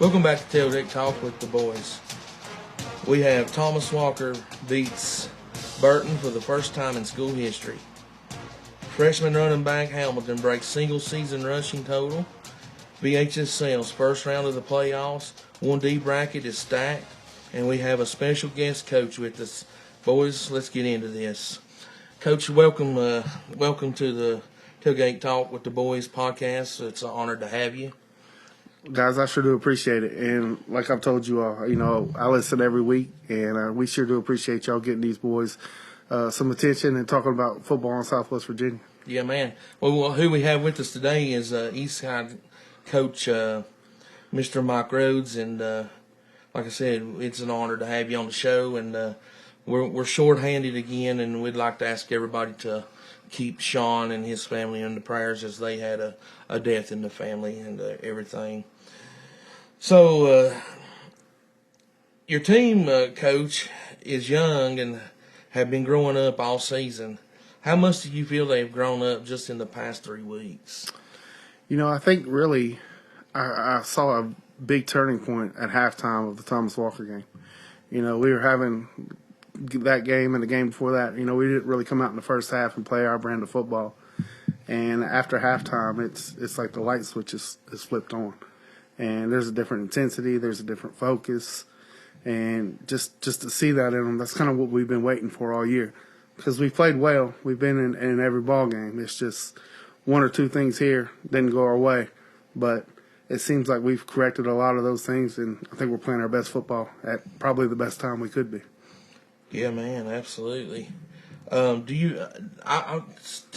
Welcome back to Tailgate Talk with the boys. We have Thomas Walker beats Burton for the first time in school history. Freshman running back Hamilton breaks single-season rushing total. VHSL's first round of the playoffs. 1D bracket is stacked, and we have a special guest coach with us. Boys, let's get into this. Coach, welcome to the Tailgate Talk with the Boys podcast. It's an honor to have you. Guys, I sure do appreciate it. And like I've told you all, I listen every week, and we sure do appreciate y'all getting these boys some attention and talking about football in Southwest Virginia. Yeah, man. Well, who we have with us today is Eastside coach Mr. Mike Rhodes, and like I said, it's an honor to have you on the show. And we're short-handed again, and we'd like to ask everybody to keep Sean and his family in the prayers as they had a death in the family and everything. So, your team, Coach, is young and have been growing up all season. How much do you feel they've grown up just in the past 3 weeks? I think really I saw a big turning point at halftime of the Thomas Walker game. We were having that game and the game before that. We didn't really come out in the first half and play our brand of football. And after halftime, it's like the light switch is flipped on. And there's a different intensity, there's a different focus, and just to see that in them, that's kind of what we've been waiting for all year. Because we played well, we've been in every ball game. It's just one or two things here didn't go our way, but it seems like we've corrected a lot of those things, and I think we're playing our best football at probably the best time we could be. Yeah, man, absolutely. To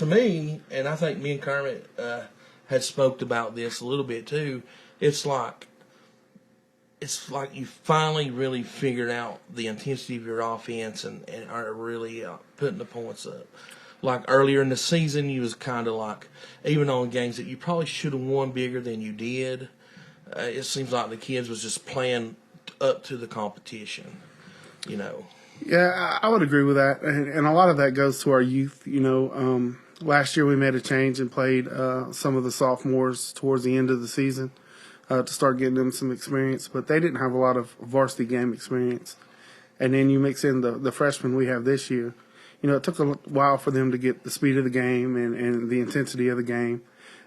me, and I think me and Kermit had spoke about this a little bit too. It's like you finally really figured out the intensity of your offense and are really putting the points up. Like earlier in the season, you was kind of like, even on games that you probably should have won bigger than you did, it seems like the kids was just playing up to the competition, Yeah, I would agree with that. And a lot of that goes to our youth. Last year we made a change and played some of the sophomores towards the end of the season to start getting them some experience. But they didn't have a lot of varsity game experience. And then you mix in the freshmen we have this year. It took a while for them to get the speed of the game and the intensity of the game.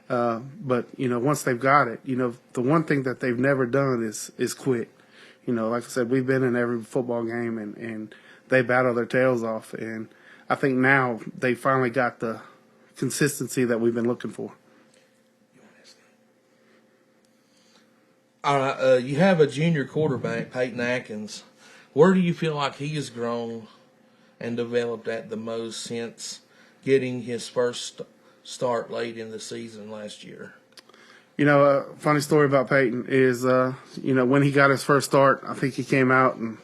But once they've got it, the one thing that they've never done is quit. Like I said, we've been in every football game, and they battle their tails off. And I think now they finally got the consistency that we've been looking for. All right, you have a junior quarterback, Peyton Atkins. Where do you feel like he has grown and developed at the most since getting his first start late in the season last year? A funny story about Peyton is, when he got his first start, I think he came out and,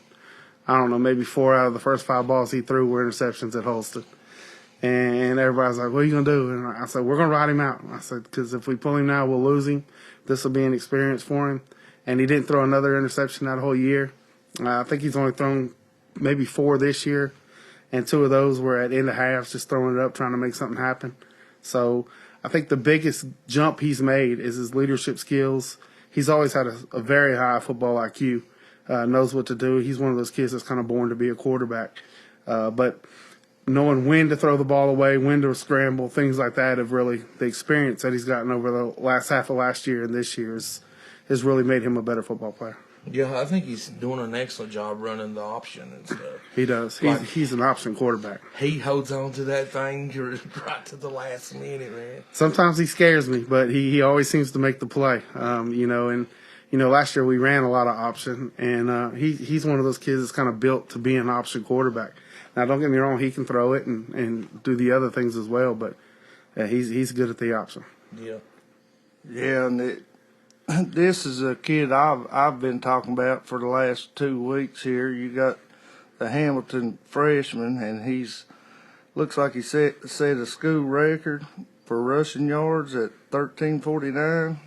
maybe 4 out of the first 5 balls he threw were interceptions at Holston. And everybody's like, what are you going to do? And I said, we're going to ride him out. I said, because if we pull him now, we'll lose him. This will be an experience for him. And he didn't throw another interception that whole year. I think he's only thrown maybe 4 this year. And 2 of those were at end of halves, just throwing it up, trying to make something happen. So I think the biggest jump he's made is his leadership skills. He's always had a very high football IQ, knows what to do. He's one of those kids that's kind of born to be a quarterback. But knowing when to throw the ball away, when to scramble, things like that have really, the experience that he's gotten over the last half of last year and this year has really made him a better football player. Yeah, I think he's doing an excellent job running the option and stuff. He does. He's an option quarterback. He holds on to that thing right to the last minute, man. Sometimes he scares me, but he always seems to make the play. Last year we ran a lot of option, and he's one of those kids that's kind of built to be an option quarterback. Now, don't get me wrong, he can throw it and do the other things as well, but he's good at the option. Yeah. Yeah, and this is a kid I've been talking about for the last 2 weeks here. You got the Hamilton freshman, and looks like he set a school record for rushing yards at 1349.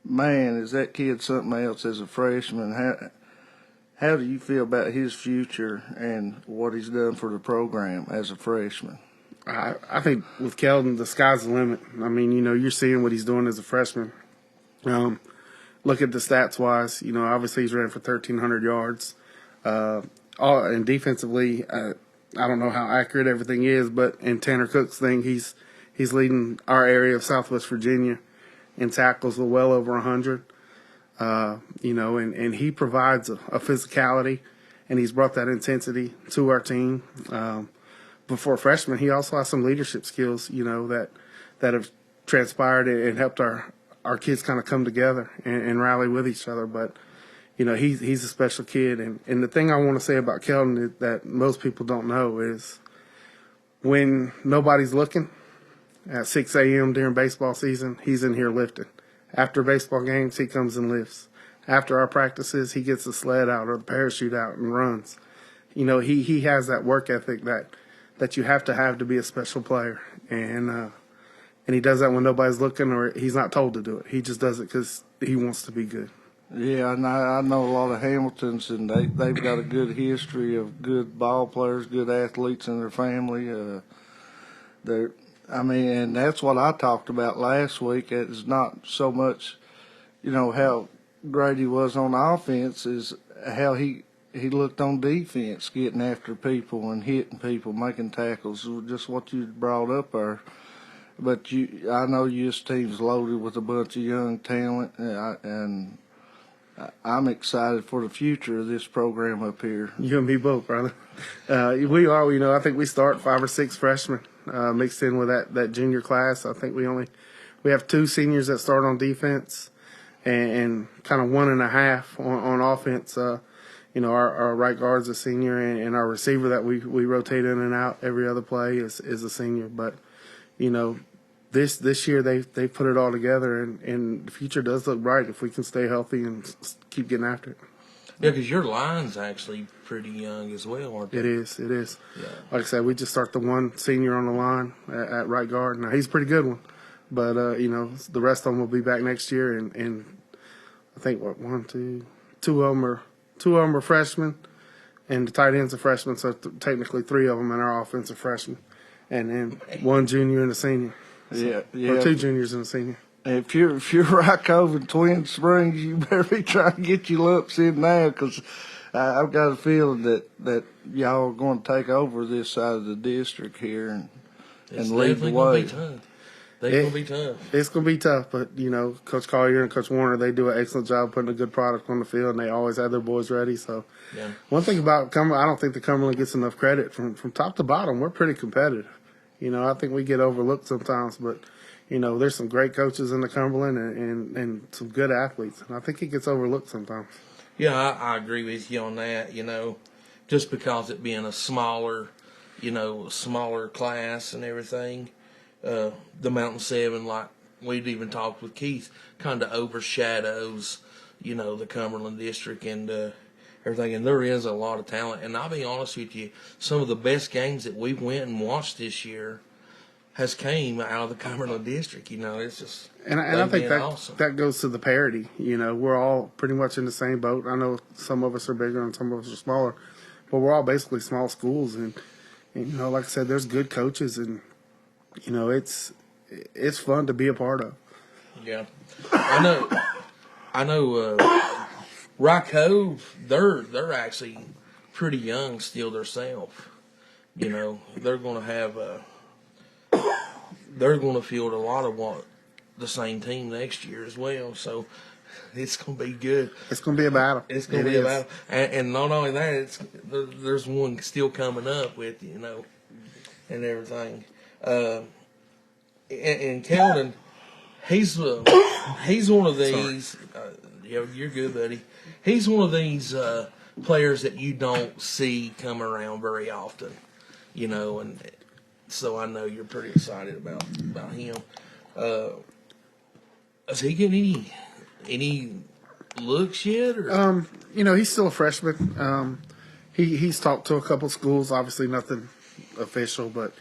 Man, is that kid something else as a freshman? How do you feel about his future and what he's done for the program as a freshman? I think with Keldon, the sky's the limit. I mean, you're seeing what he's doing as a freshman. look at the stats wise, obviously he's ran for 1,300 yards. And defensively, I don't know how accurate everything is, but in Tanner Cook's thing, he's leading our area of Southwest Virginia in tackles with well over 100. And he provides a physicality, and he's brought that intensity to our team. Before freshman, he also has some leadership skills, that have transpired and helped our kids kind of come together and rally with each other. But, he's a special kid. And the thing I want to say about Kelton that most people don't know is when nobody's looking at 6 a.m. during baseball season, he's in here lifting. After baseball games, he comes and lifts. After our practices, he gets the sled out or the parachute out and runs. He has that work ethic that you have to be a special player. And he does that when nobody's looking or he's not told to do it. He just does it because he wants to be good. Yeah, and I know a lot of Hamiltons, and they've got a good history of good ball players, good athletes in their family. And that's what I talked about last week. It's not so much, how great he was on offense, is how he looked on defense, getting after people and hitting people, making tackles, just what you brought up there. But I know your team's loaded with a bunch of young talent, and I'm excited for the future of this program up here. You and me both, brother. We are, I think we start 5 or 6 freshmen mixed in with that junior class. I think we have 2 seniors that start on defense and kind of 1.5 on offense. Our right guard's a senior, and our receiver that we rotate in and out every other play is a senior. But, this year they put it all together, and the future does look bright if we can stay healthy and keep getting after it. Yeah, because your line's actually pretty young as well, aren't they? It is. Yeah. Like I said, we just start the 1 senior on the line at right guard. Now, he's a pretty good one. But, the rest of them will be back next year. And I think, 2 of them are freshmen. And the tight end's a freshman, so technically 3 of them in our offense are freshmen. And then 1 junior and a senior. Yeah. Or 2 juniors and a senior. If you're Rock Cove and Twin Springs, you better be trying to get your lumps in now, because I've got a feeling that y'all are going to take over this side of the district here and lead the way. They're going to be tough. It's going to be tough, but, Coach Collier and Coach Warner, they do an excellent job putting a good product on the field, and they always have their boys ready. So, yeah. One thing about Cumberland, I don't think the Cumberland gets enough credit. From top to bottom, we're pretty competitive. I think we get overlooked sometimes, but, there's some great coaches in the Cumberland and some good athletes, and I think it gets overlooked sometimes. Yeah, I agree with you on that, just because it being a smaller class and everything. The Mountain 7, like we'd even talked with Keith, kind of overshadows, the Cumberland district and everything. And there is a lot of talent. And I'll be honest with you, some of the best games that we went and watched this year has came out of the Cumberland district. It's just and I think awesome. That goes to the parity. We're all pretty much in the same boat. I know some of us are bigger and some of us are smaller, but we're all basically small schools. And like I said, there's good coaches and it's fun to be a part of. Yeah, I know. Rock Cove, they're actually pretty young still themselves. They're going to have they're going to field a lot of the same team next year as well. So it's going to be good. It's going to be a battle. It's going to be a battle, and not only that, there's one still coming up with and everything. And Keldon, he's one of these. You're good, buddy. He's one of these players that you don't see come around very often, and so I know you're pretty excited about him. Is he getting any looks yet? Or? He's still a freshman. He's talked to a couple schools. Obviously, nothing official, but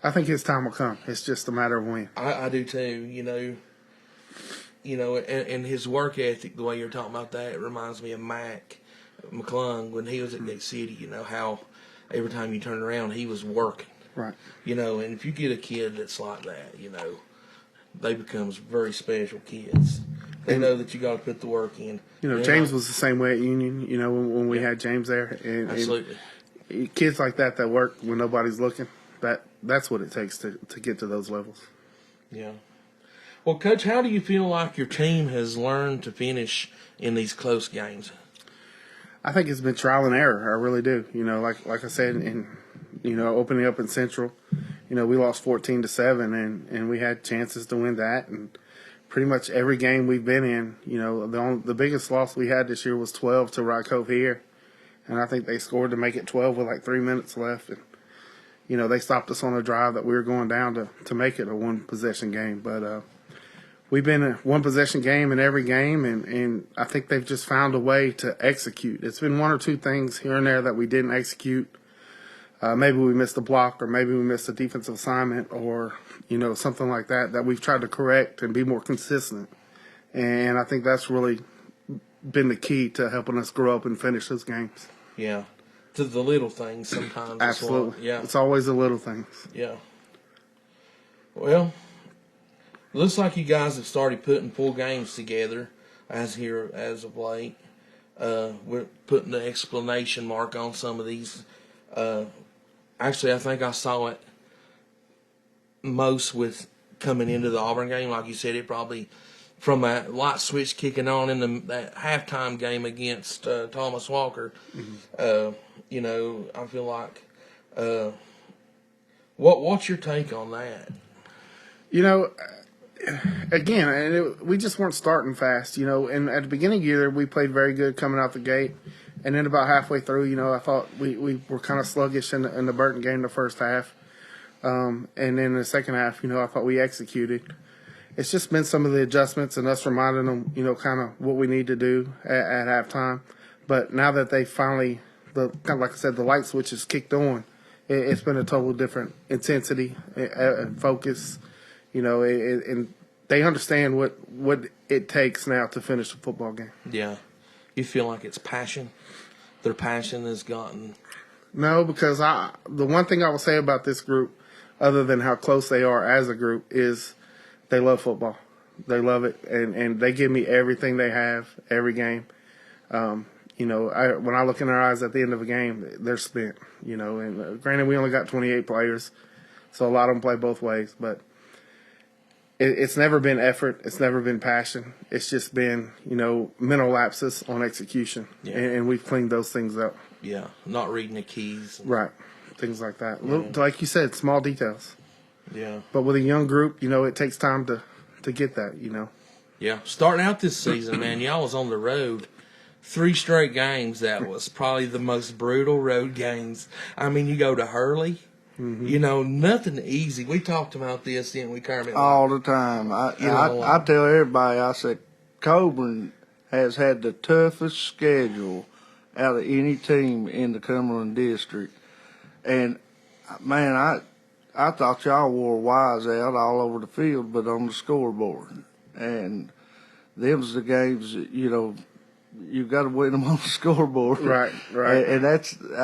I think his time will come. It's just a matter of when. I do too. And his work ethic, the way you're talking about that, it reminds me of Mac McClung when he was at Nick City. How every time you turn around, he was working. Right. And if you get a kid that's like that, they become very special kids. They know that you got to put the work in. James was the same way at Union. When we had James there, and Absolutely. And kids like that work when nobody's looking. That's what it takes to get to those levels. Yeah. Well, Coach, how do you feel like your team has learned to finish in these close games? I think it's been trial and error. I really do. Like I said, opening up in Central, we lost 14-7, and we had chances to win that. And pretty much every game we've been in, the biggest loss we had this year was 12 to Cove here, and I think they scored to make it 12 with like 3 minutes left. And they stopped us on a drive that we were going down to make it a one-possession game. But we've been a one-possession game in every game, and I think they've just found a way to execute. It's been one or two things here and there that we didn't execute. Maybe we missed a block, or maybe we missed a defensive assignment, or, something like that we've tried to correct and be more consistent. And I think that's really been the key to helping us grow up and finish those games. Yeah. To the little things sometimes. Absolutely. Yeah. It's always the little things. Yeah. Well, looks like you guys have started putting full games together as of late. We're putting the exclamation mark on some of these. Actually, I think I saw it most with coming into the Auburn game. Like you said, it probably from that light switch kicking on in that halftime game against Thomas Walker. Mm-hmm. I feel like what's your take on that? Again, we just weren't starting fast, and at the beginning of the year, we played very good coming out the gate. And then about halfway through, I thought we were kind of sluggish in the Burton game the first half. And then in the second half, I thought we executed. It's just been some of the adjustments and us reminding them, kind of what we need to do at halftime. But now that they finally, kind of like I said, the light switch is kicked on, it's been a total different intensity and focus. And they understand what it takes now to finish a football game. Yeah. You feel like it's passion? Their passion has gotten... No, because the one thing I will say about this group, other than how close they are as a group, is they love football. They love it, and they give me everything they have every game. When I look in their eyes at the end of a game, they're spent. And granted, we only got 28 players, so a lot of them play both ways, but it's never been effort. It's never been passion. It's just been, mental lapses on execution. Yeah. And we've cleaned those things up. Yeah, not reading the keys. Right, things like that. Yeah. Like you said, small details. Yeah. But with a young group, it takes time to get that, Yeah, starting out this season, man, y'all was on the road 3 straight games. That was probably the most brutal road games. I mean, you go to Hurley. Mm-hmm. Nothing easy. We talked about this, didn't we, Kermit? All the time. I tell everybody, I said, Cumberland has had the toughest schedule out of any team in the Cumberland district. And, man, I thought y'all wore wires out all over the field, but on the scoreboard. And them's the games that, you got to win them on the scoreboard. Right. And I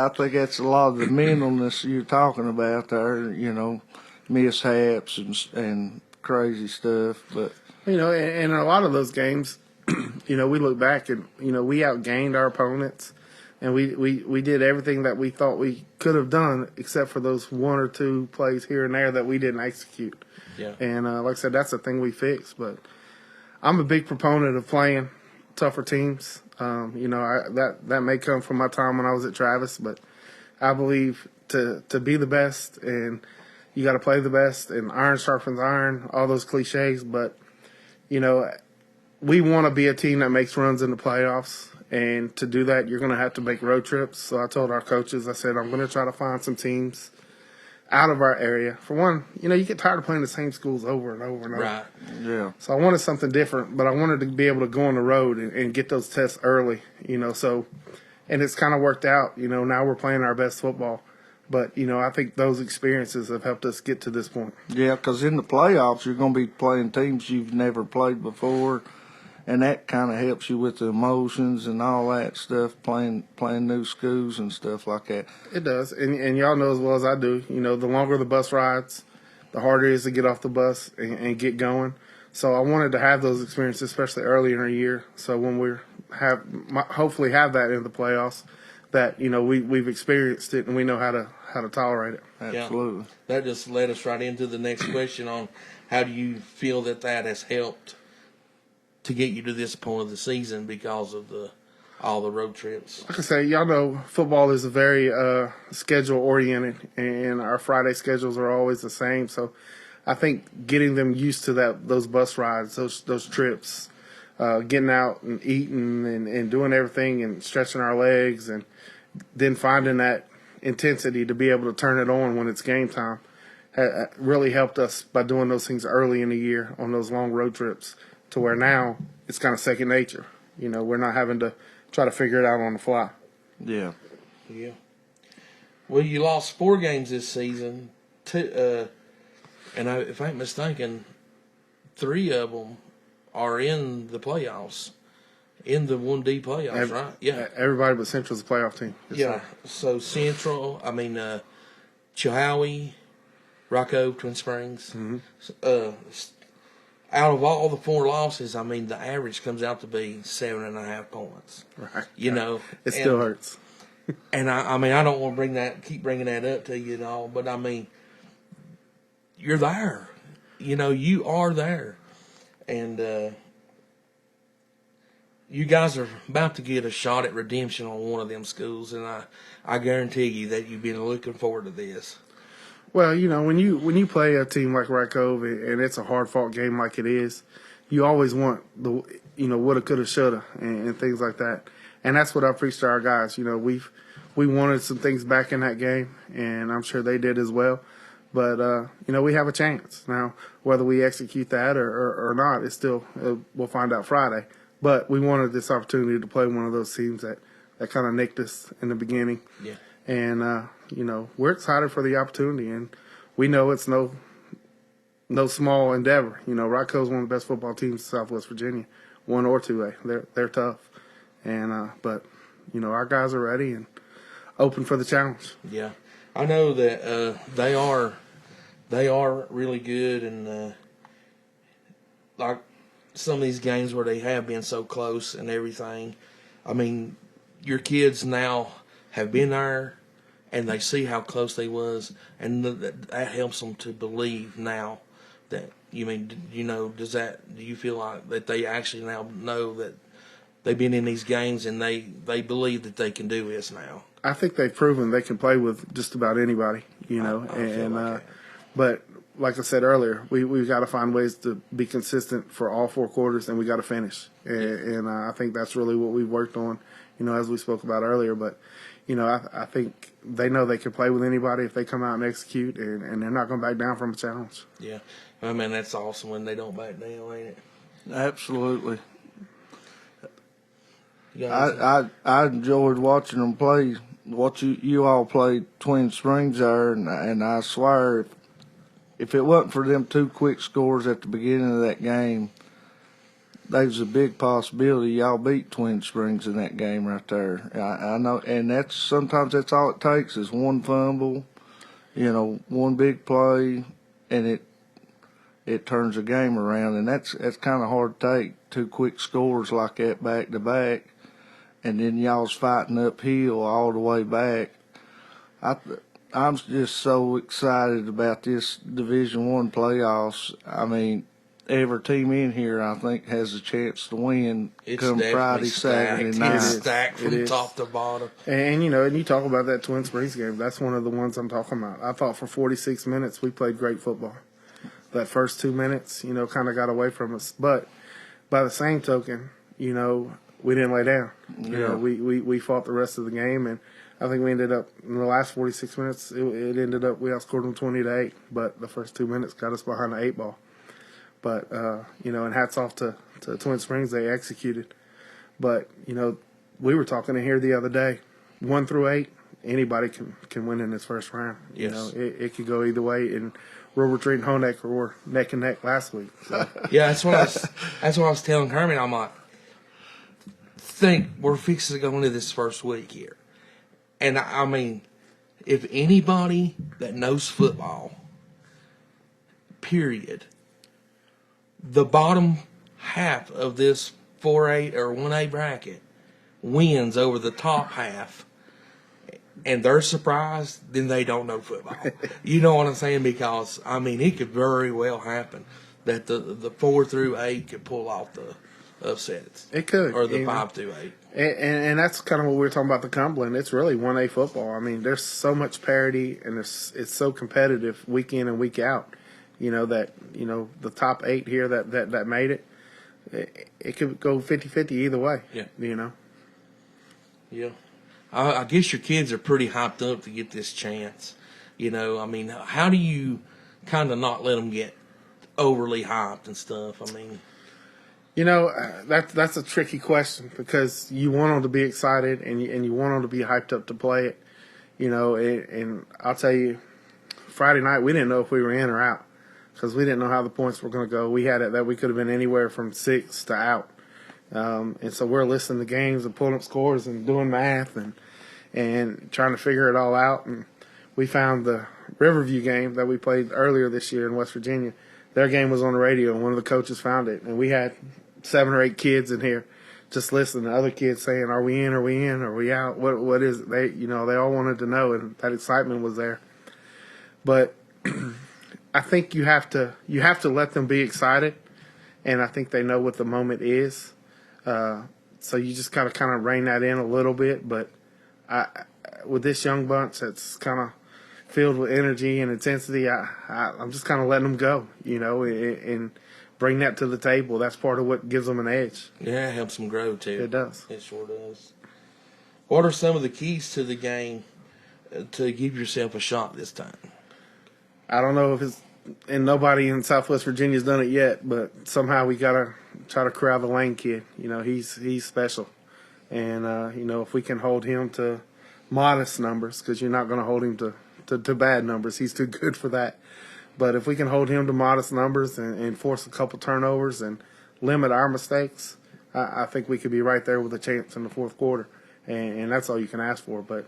think that's a lot of the mentalness you're talking about there, mishaps and crazy stuff. But and a lot of those games, we look back and, we outgained our opponents. And we did everything that we thought we could have done, except for those 1 or 2 plays here and there that we didn't execute. Yeah. And like I said, that's the thing we fixed. But I'm a big proponent of playing tougher teams. That may come from my time when I was at Travis, but I believe to be the best, and you got to play the best, and iron sharpens iron, all those cliches. But we want to be a team that makes runs in the playoffs. And to do that, you're going to have to make road trips. So I told our coaches, I said, I'm going to try to find some teams out of our area. For one, you get tired of playing the same schools over and over and over. Right. Yeah. So I wanted something different, but I wanted to be able to go on the road and get those tests early, So, and it's kind of worked out. Now we're playing our best football. But, I think those experiences have helped us get to this point. Yeah, because in the playoffs, you're going to be playing teams you've never played before. And that kind of helps you with the emotions and all that stuff, playing new schools and stuff like that. It does. And y'all know as well as I do, the longer the bus rides, the harder it is to get off the bus and get going. So I wanted to have those experiences, especially early in our year. So when we hopefully have that in the playoffs, that we've experienced it and we know how to tolerate it. Absolutely. Yeah. That just led us right into the next question on how do you feel that has helped to get you to this point of the season because of all the road trips. Like I say, y'all know football is very schedule oriented, and our Friday schedules are always the same. So I think getting them used to those bus rides, those trips, getting out and eating and doing everything and stretching our legs, and then finding that intensity to be able to turn it on when it's game time, really helped us by doing those things early in the year on those long road trips, to where now it's kind of second nature. We're not having to try to figure it out on the fly. Yeah. Yeah. Well, you lost 4 games this season. And if I ain't mistaken, 3 of them are in the playoffs, in the 1D playoffs, right? Yeah. Everybody but Central's a playoff team. Yes, yeah. sir. So Central, Chilhowie, Rocco, Twin Springs. Mm-hmm. Out of all the 4 losses, the average comes out to be 7.5 points. Right. It still hurts. And I don't want to keep bringing that up to you at all, but you're there. You are there, and you guys are about to get a shot at redemption on one of them schools, and I guarantee you that you've been looking forward to this. Well, when you play a team like Rye Cove and it's a hard fought game like it is, you always want the woulda, coulda, shoulda and things like that, and that's what I preach to our guys. We wanted some things back in that game, and I'm sure they did as well. But we have a chance now. Whether we execute that or not, it's still we'll find out Friday. But we wanted this opportunity to play one of those teams that kind of nicked us in the beginning. Yeah. And we're excited for the opportunity, and we know it's no small endeavor. Rocco's one of the best football teams in Southwest Virginia, 1 or 2A. They're tough, and but our guys are ready and open for the challenge. Yeah, I know that they are really good, and like some of these games where they have been so close and everything. Your kids now have been there, and they see how close they was, and that helps them to believe now that do you feel like that they actually now know that they've been in these games and they believe that they can do this now? I think they've proven they can play with just about anybody, but like I said earlier, we've got to find ways to be consistent for all 4 quarters, and we got to finish. And I think that's really what we've worked on, as we spoke about earlier. But, I think they know they can play with anybody if they come out and execute, and they're not going to back down from a challenge. Yeah. That's awesome when they don't back down, ain't it? Absolutely. I enjoyed watching them play. What you all played Twin Springs there, and I swear if it wasn't for them 2 quick scores at the beginning of that game, there's a big possibility y'all beat Twin Springs in that game right there. I know, and sometimes that's all it takes is 1 fumble, 1 big play, and it turns the game around, and that's kind of hard to take, 2 quick scores like that back to back, and then y'all's fighting uphill all the way back. I'm just so excited about this Division I playoffs. Every team in here, I think, has a chance to win come Friday, Saturday night. It's stacked from top to bottom. And you talk about that Twin Springs game. That's one of the ones I'm talking about. I thought for 46 minutes we played great football. That first 2 minutes, kind of got away from us. But by the same token, we didn't lay down. We fought the rest of the game, and I think we ended up in the last 46 minutes. It ended up we outscored them 20-8, but the first 2 minutes got us behind the 8 ball. But and hats off to Twin Springs, they executed. But we were talking in here the other day, 1 through 8, anybody can win in this first round. Yes. It could go either way, and Royal Retreat and Honecker were neck and neck last week. So. Yeah, that's what I was telling Herman. I'm like, think we're fixing to go into this first week here. And if anybody that knows football, period, the bottom half of this 4A or 1A bracket wins over the top half, and they're surprised, then they don't know football. You know what I'm saying? Because, I mean, it could very well happen that the 4 through 8 could pull off the upsets. It could. Or the 5 through 8. And that's kind of what we were talking about the Cumberland. It's really 1A football. I mean, there's so much parity, and it's so competitive week in and week out. That the top 8 here that made it, it could go 50-50 either way. Yeah. Yeah. I guess your kids are pretty hyped up to get this chance. I mean, how do you kind of not let them get overly hyped and stuff? I mean, that's a tricky question because you want them to be excited and you want them to be hyped up to play it. And I'll tell you, Friday night we didn't know if we were in or out because we didn't know how the points were going to go. We had it that we could have been anywhere from 6 to out. And so we're listening to games and pulling up scores and doing math and trying to figure it all out. And we found the Riverview game that we played earlier this year in West Virginia. Their game was on the radio, and one of the coaches found it. And we had 7 or 8 kids in here just listening to other kids saying, "Are we in? Are we in? Are we out? What is it?" They all wanted to know, and that excitement was there. But I think you have to let them be excited, and I think they know what the moment is. So you just gotta kind of rein that in a little bit. But with this young bunch that's kind of filled with energy and intensity, I'm just kind of letting them go, and bring that to the table. That's part of what gives them an edge. Yeah, it helps them grow too. It does. It sure does. What are some of the keys to the game to give yourself a shot this time? I don't know if it's, and nobody in Southwest Virginia's done it yet, but somehow we gotta try to corral the Lane kid. He's special, and if we can hold him to modest numbers, because you're not going to hold him to bad numbers. He's too good for that. But if we can hold him to modest numbers and force a couple turnovers and limit our mistakes, I think we could be right there with a chance in the fourth quarter, and that's all you can ask for. But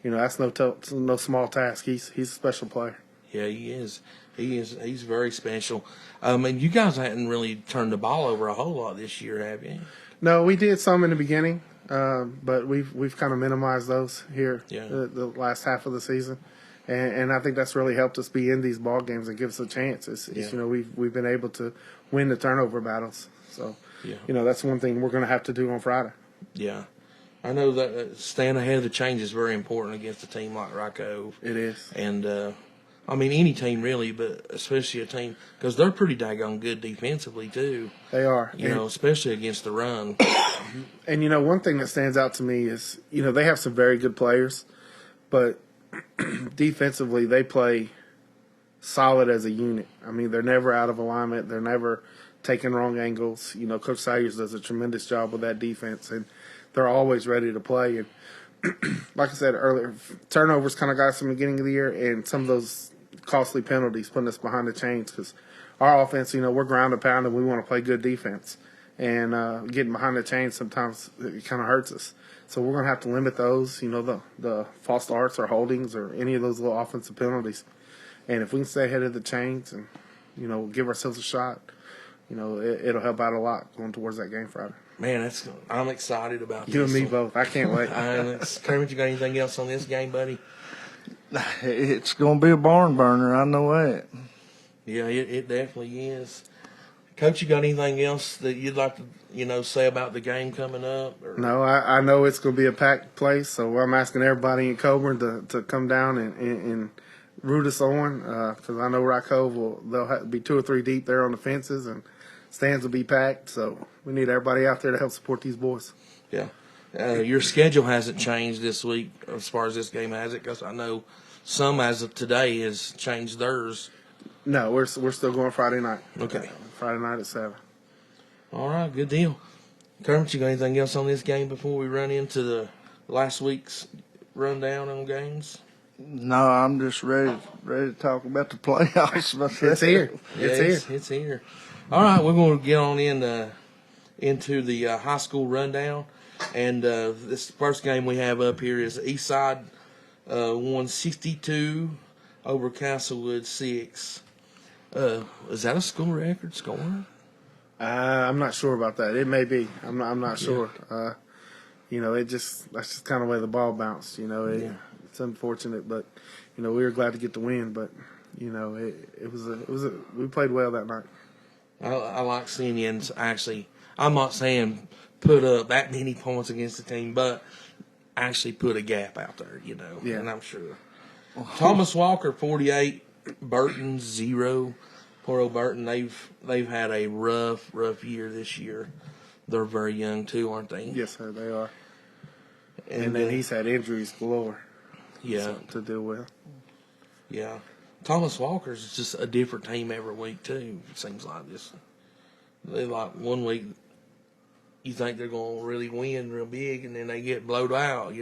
that's no small task. He's a special player. Yeah, he is. He's very special. And you guys hadn't really turned the ball over a whole lot this year, have you? No, we did some in the beginning, but we've kind of minimized those here Yeah. the last half of the season, and I think that's really helped us be in these ball games and give us a chance. We've been able to win the turnover battles, so that's one thing we're going to have to do on Friday. Yeah. I know that staying ahead of the change is very important against a team like Cove. It is. And I mean, any team really, but especially a team, because they're pretty daggone good defensively too. They are. Especially against the run. And, one thing that stands out to me is, they have some very good players, but defensively they play solid as a unit. I mean, they're never out of alignment. They're never taking wrong angles. Coach Sayers does a tremendous job with that defense, and they're always ready to play. And like I said earlier, turnovers kind of got us in the beginning of the year, and some of those costly penalties putting us behind the chains because our offense, we're ground and pound and we want to play good defense. And getting behind the chains sometimes it kind of hurts us. So we're going to have to limit those, the false starts or holdings or any of those little offensive penalties. And if we can stay ahead of the chains and, give ourselves a shot, it'll help out a lot going towards that game Friday. Man, I'm excited about this. You and me both. I can't wait. Kermit, you got anything else on this game, buddy? It's going to be a barn burner. I know that. Yeah, it definitely is. Coach, you got anything else that you'd like to, say about the game coming up? Or? No, I know it's going to be a packed place, so I'm asking everybody in Cumberland to come down and root us on because I know Rock Cove they'll be 2 or 3 deep there on the fences and stands will be packed. So we need everybody out there to help support these boys. Yeah. Your schedule hasn't changed this week as far as this game, has it? Because I know some as of today has changed theirs. No, we're still going Friday night. Okay. Friday night at 7. All right, good deal. Kermit, you got anything else on this game before we run into the last week's rundown on games? No, I'm just ready to talk about the playoffs. It's here. It's here. All right, we're going to get on into the high school rundown. And this first game we have up here is Eastside 162 over Castlewood 6. Is that a school record score? I'm not sure about that. It may be. I'm not sure. That's just kind of the way the ball bounced. It's unfortunate, but we were glad to get the win. But we played well that night. I like seeing you actually. I'm not saying put up that many points against the team, but actually put a gap out there. Yeah. And I'm sure. Thomas Walker 48, Burton 0. Poor old Burton. They've had a rough year this year. They're very young too, aren't they? Yes, sir, they are. And then he's had injuries galore. Yeah. To deal with. Yeah. Thomas Walker's just a different team every week too. It seems like this. They like 1 week you think they're going to really win real big, and then they get blowed out.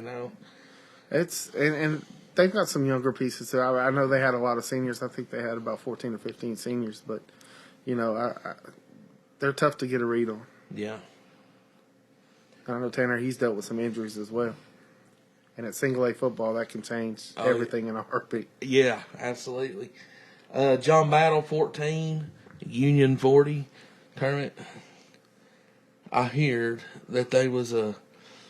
It's and they've got some younger pieces too. I know they had a lot of seniors. I think they had about 14 or 15 seniors, but they're tough to get a read on. Yeah. I know Tanner. He's dealt with some injuries as well. And at single A football, that can change everything in a heartbeat. Yeah, absolutely. John Battle 14, Union 40 tournament. I heard that there was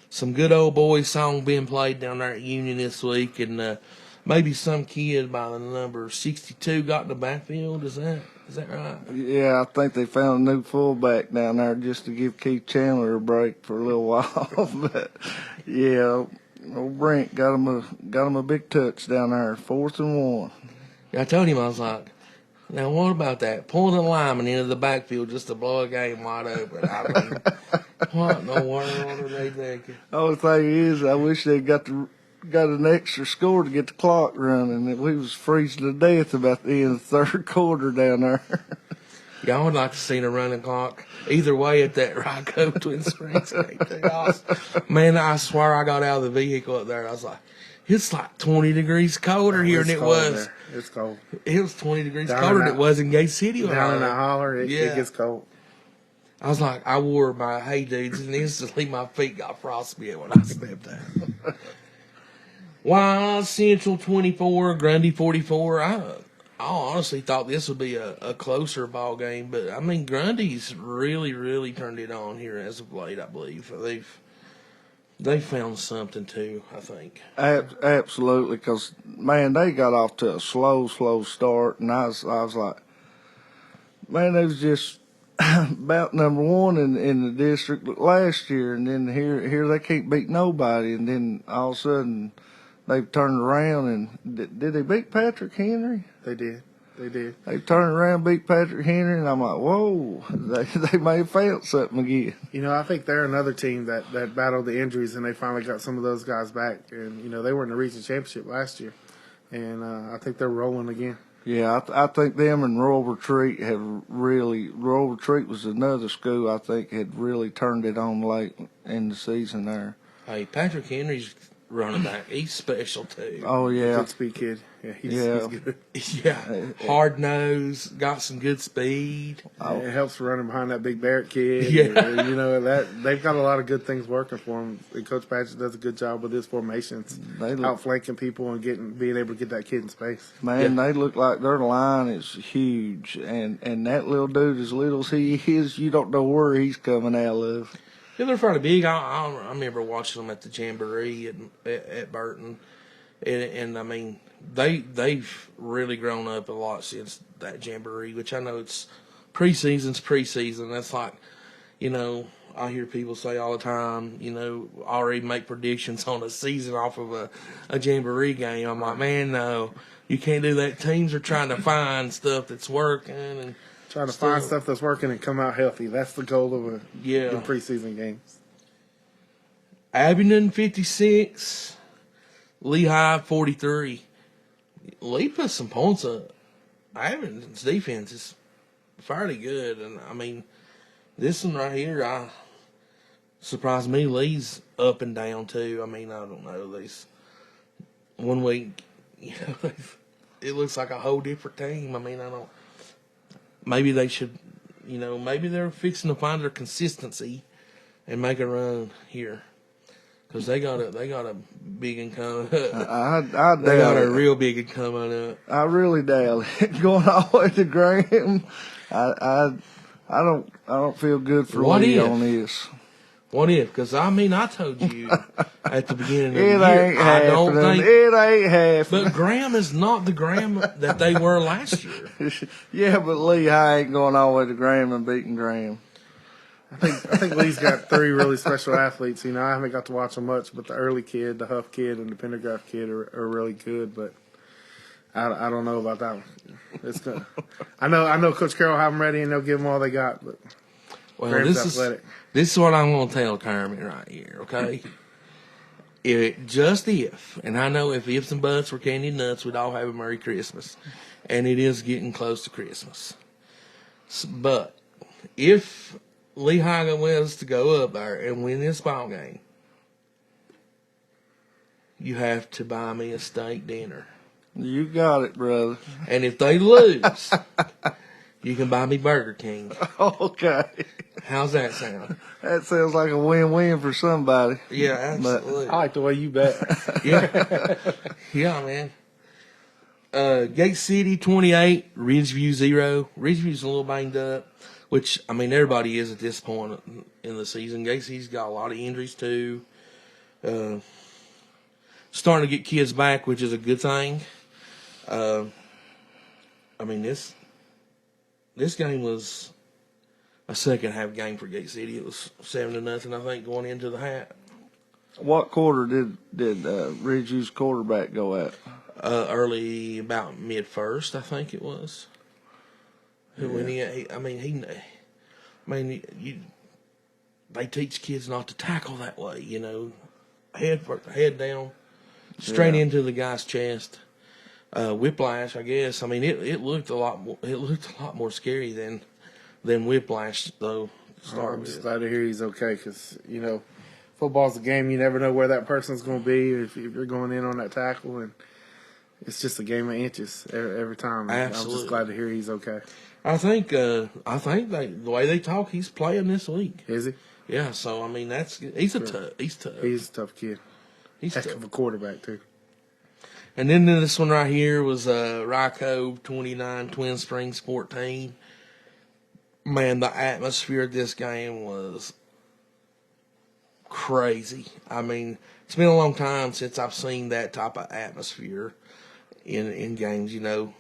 some good old boy song being played down there at Union this week, and maybe some kid by the number 62 got in the backfield. Is that right? Yeah, I think they found a new fullback down there just to give Keith Chandler a break for a little while. But yeah, old Brent got him a big touch down there, 4th and 1. I told him, I was like, now what about that? Pulling a lineman into the backfield just to blow a game wide open. I mean, what in the world are they thinking? Only thing is, I wish they got an extra score to get the clock running. We was freezing to death about the end of the 3rd quarter down there. Yeah, I would like to see a running clock either way at that Ryco Twin Springs game. Man, I swear I got out of the vehicle up there. I was like, it's like 20 degrees colder here than it was. There. It's cold. It was 20 degrees colder than it was in Gate City. Down in the holler, it gets cold. I was like, I wore my Hey Dudes, and instantly my feet got frostbite when I stepped out. Wild Central 24, Grundy 44. I honestly thought this would be a closer ball game, but I mean Grundy's really turned it on here as of late. I believe they've found something too. I think absolutely, because man, they got off to a slow start, and I was like, man, they was just about number 1 in the district last year, and then here they can't beat nobody, and then all of a sudden they've turned around and did they beat Patrick Henry? They did. They turned around, beat Patrick Henry, and I'm like, whoa, they may have found something again. I think they're another team that battled the injuries, and they finally got some of those guys back. And, they were in the region championship last year, and I think they're rolling again. Yeah, I think them and Royal Retreat Royal Retreat was another school I think had really turned it on late in the season there. Hey, Patrick Henry's running back. He's special too. Oh yeah, good speed kid. Yeah, he's good. Yeah, hard nose, got some good speed. It helps running behind that big Barrett kid. Yeah, that they've got a lot of good things working for him. And Coach Patrick does a good job with his formations, outflanking people and being able to get that kid in space. Man, they look like their line is huge, and that little dude, as little as he is, you don't know where he's coming out of. Yeah, they're fairly big. I remember watching them at the Jamboree at Burton, and I mean they've really grown up a lot since that Jamboree. Which I know it's preseason's preseason. That's like, I hear people say all the time, already make predictions on a season off of a Jamboree game. I'm like, man, no, you can't do that. Teams are trying to find stuff that's working and. Trying to find stuff that's working and come out healthy. That's the goal of in preseason games. Abingdon 56, Lehigh 43. Lee put some points up. Abingdon's defense is fairly good, and I mean, this one right here, surprised me. Lee's up and down too. I mean, I don't know. These 1 week, it looks like a whole different team. I mean, I don't. Maybe they should, maybe they're fixing to find their consistency and make a run here, because they got a big one coming up. They got a real big one coming up. I really doubt it. Going all the way to Graham, I I don't feel good for What Lee if? on this. What if? Because I mean, I told you at the beginning of the It year, ain't I don't happening. think. It ain't happening. But Graham is not the Graham that they were last year. Yeah, but Lee High ain't going all the way to Graham and beating Graham. I think Lee's got 3 really special athletes. You know, I haven't got to watch them much, but the early kid, the Huff kid, and the Pendergraft kid are really good. But I don't know about that one. It's good. I know Coach Carroll have them ready and they'll give them all they got. But Well, Graham's this athletic. is what I'm going to tell Kermit right here, okay? Just if, and I know if ifs and buts were candy and nuts, we'd all have a Merry Christmas. And it is getting close to Christmas. But if Lehigh was to go up there and win this ball game, you have to buy me a steak dinner. You got it, brother. And if they lose, you can buy me Burger King. Okay. How's that sound? That sounds like a win-win for somebody. Yeah, absolutely. I like the way you bet. Yeah. Yeah, man. Gate City 28, Ridgeview 0. Ridgeview's a little banged up, which, I mean, everybody is at this point in the season. Gate City's got a lot of injuries, too. Starting to get kids back, which is a good thing. I mean, this game was a second half game for Gate City. It was 7-0, I think, going into the half. What quarter did Ridgeview's quarterback go at? Early, about mid-first, I think it was. They teach kids not to tackle that way, you know. Head down, straight into the guy's chest. Whiplash, I guess. I mean, it looked a lot more scary than whiplash, though. I'm just glad to hear he's okay because, you know, football's a game. You never know where that person's going to be if you're going in on that tackle. And it's just a game of inches every time. Absolutely. I'm just glad to hear he's okay. I think the way they talk, he's playing this week. Is he? Yeah, so, I mean, he's tough. He's tough. He's a tough kid. He's Heck tough. of a quarterback, too. And then this one right here was Cove 29, Twin Springs 14. Man, the atmosphere of this game was crazy. I mean, it's been a long time since I've seen that type of atmosphere in games, you know.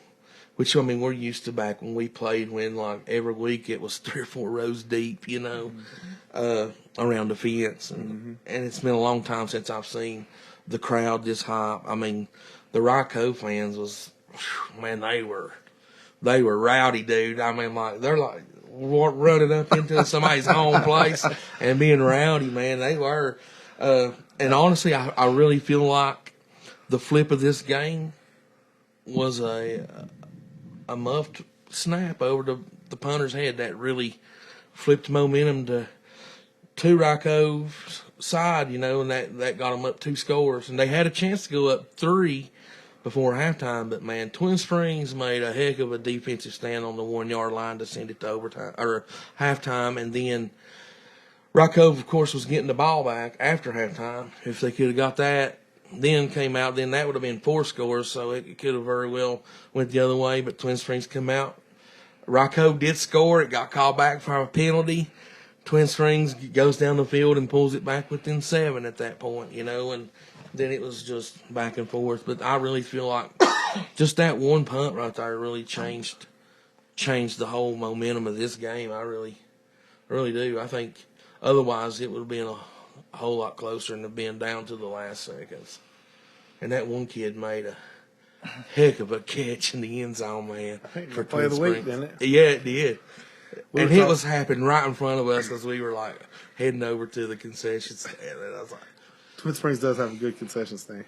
Which, I mean, we're used to back when we played when, like, every week it was 3 or 4 rows deep, you know, around the fence. And it's been a long time since I've seen the crowd this hype. I mean, the Cove fans was, man, they were rowdy, dude. I mean, like, they're like running up into somebody's home place and being rowdy, man. They were. And honestly, I really feel like the flip of this game was a muffed snap over the punter's head that really flipped momentum to Cove's side, you know, and that got them up 2 scores. And they had a chance to go up 3 before halftime, but, man, Twin Springs made a heck of a defensive stand on the 1-yard line to send it to overtime or halftime. And then Cove, of course, was getting the ball back after halftime. If they could have got that, then came out, then that would have been 4 scores, so it could have very well went the other way. But Twin Springs come out. Cove did score. It got called back for a penalty. Twin Springs goes down the field and pulls it back within 7 at that point, you know, and then it was just back and forth. But I really feel like just that one punt right there really changed the whole momentum of this game. I really do. I think otherwise it would have been a whole lot closer and have been down to the last seconds. And that one kid made a heck of a catch in the end zone, man. For play of the week, didn't it? Yeah, it did. And it was happening right in front of us as we were like heading over to the concession stand. And I was like, Twin Springs does have a good concession stand.